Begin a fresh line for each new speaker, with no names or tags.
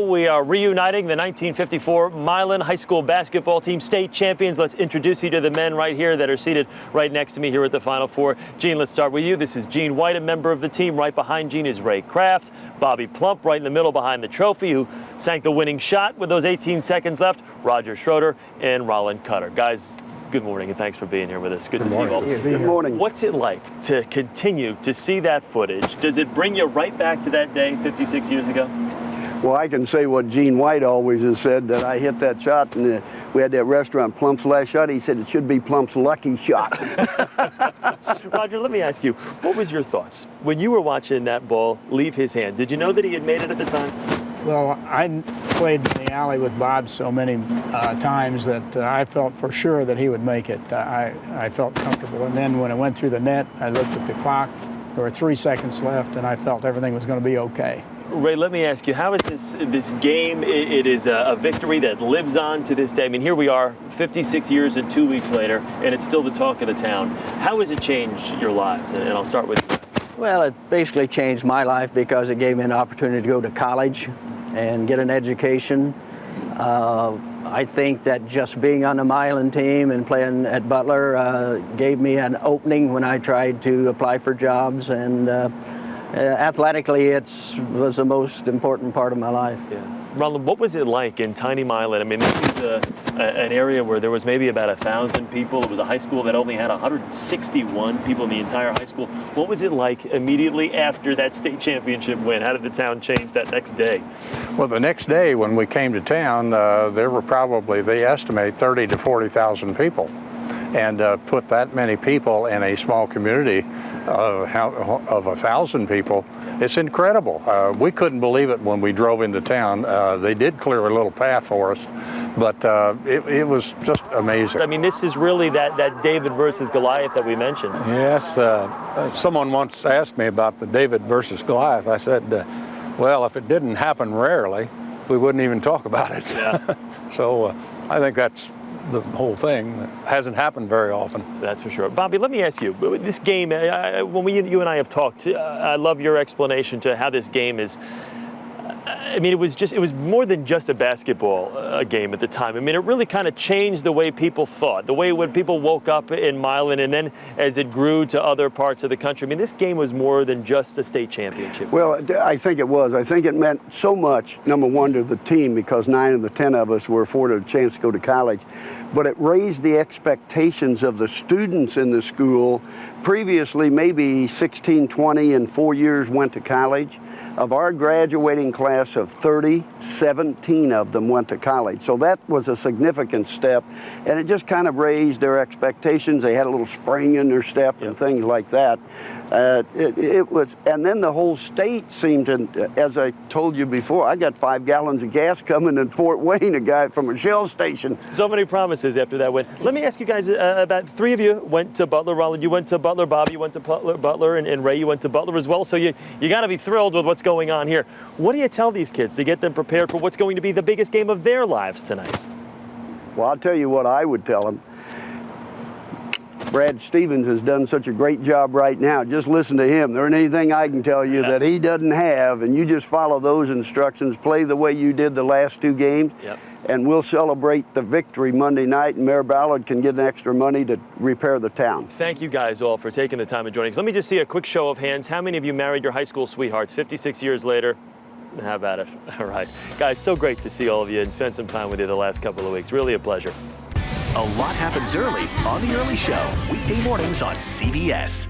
We are reuniting the 1954 Milan High School basketball team, state champions. Let's introduce you to the men right here that are seated right next to me here at the Final Four. Gene, let's start with you. This is Gene White, a member of the team. Right behind Gene is Ray Kraft, Bobby Plump right in the middle behind the trophy, who sank the winning shot with those 18 seconds left, Roger Schroder and Rollin Cutter. Guys, good morning and thanks for being here with us. Good to see you all.
Good morning.
What's it like to continue to see that footage? Does it bring you right back to that day 56 years ago?
Well, I can say what Gene White always has said, that I hit that shot, and we had that restaurant, Plump's last shot. He said it should be Plump's lucky shot.
Roger, let me ask you, what was your thoughts when you were watching that ball leave his hand? Did you know that he had made it at the time?
Well, I played in the alley with Bob so many times that I felt for sure that he would make it. I felt comfortable. And then when it went through the net, I looked at the clock. There were 3 seconds left, and I felt everything was going to be okay.
Ray, let me ask you, how is this game? It is a victory that lives on to this day. I mean, here we are 56 years and 2 weeks later, and it's still the talk of the town. How has it changed your lives? And I'll start with you.
Well, it basically changed my life because it gave me an opportunity to go to college and get an education. I think that just being on the Milan team and playing at Butler gave me an opening when I tried to apply for jobs, and athletically, it was the most important part of my life.
Yeah. Rollin, what was it like in tiny Milan? I mean, this is an area where there was maybe about 1,000 people. It was a high school that only had 161 people in the entire high school. What was it like immediately after that state championship win? How did the town change that next day?
Well, the next day when we came to town, there were probably, they estimate, 30 to 40,000 people. And put that many people in a small community of 1,000 people, it's incredible. We couldn't believe it when we drove into town. They did clear a little path for us, but it was just amazing.
I mean, this is really that David versus Goliath that we mentioned.
Yes, someone once asked me about the David versus Goliath. I said, well, if it didn't happen rarely, we wouldn't even talk about it.
Yeah.
So I think that's the whole thing. It hasn't happened very often.
That's for sure. Bobby, let me ask you, this game, when you and I have talked, I love your explanation to how this game is. I mean, it was more than just a basketball game at the time. I mean, it really kind of changed the way people thought, the way when people woke up in Milan, and then as it grew to other parts of the country. I mean, this game was more than just a state championship.
Well, I think it was. I think it meant so much, number one, to the team, because 9 of the 10 of us were afforded a chance to go to college. But it raised the expectations of the students in the school. Previously, maybe 16, 20 in 4 years went to college. Of our graduating class of 30, 17 of them went to college. So that was a significant step, and it just kind of raised their expectations. They had a little spring in their step and things like that. It was, and then the whole state seemed to, as I told you before, I got 5 gallons of gas coming in Fort Wayne, a guy from a Shell station.
So many promises after that win. Let me ask you guys about 3 of you went to Butler. Rollin, you went to Butler. Bobby, you went to Butler, and Ray, you went to Butler as well. So you got to be thrilled with what's going on here. What do you tell these kids to get them prepared for what's going to be the biggest game of their lives tonight?
Well, I'll tell you what I would tell them. Brad Stevens has done such a great job right now. Just listen to him. There ain't anything I can tell you that he doesn't have, and you just follow those instructions, play the way you did the last 2 games, and we'll celebrate the victory Monday night, and Mayor Ballard can get an extra money to repair the town.
Thank you guys all for taking the time and joining us. Let me just see a quick show of hands. How many of you married your high school sweethearts 56 years later? How about it? All right. Guys, so great to see all of you and spend some time with you the last couple of weeks. Really a pleasure.
A lot happens early on The Early Show, weekday mornings on CBS.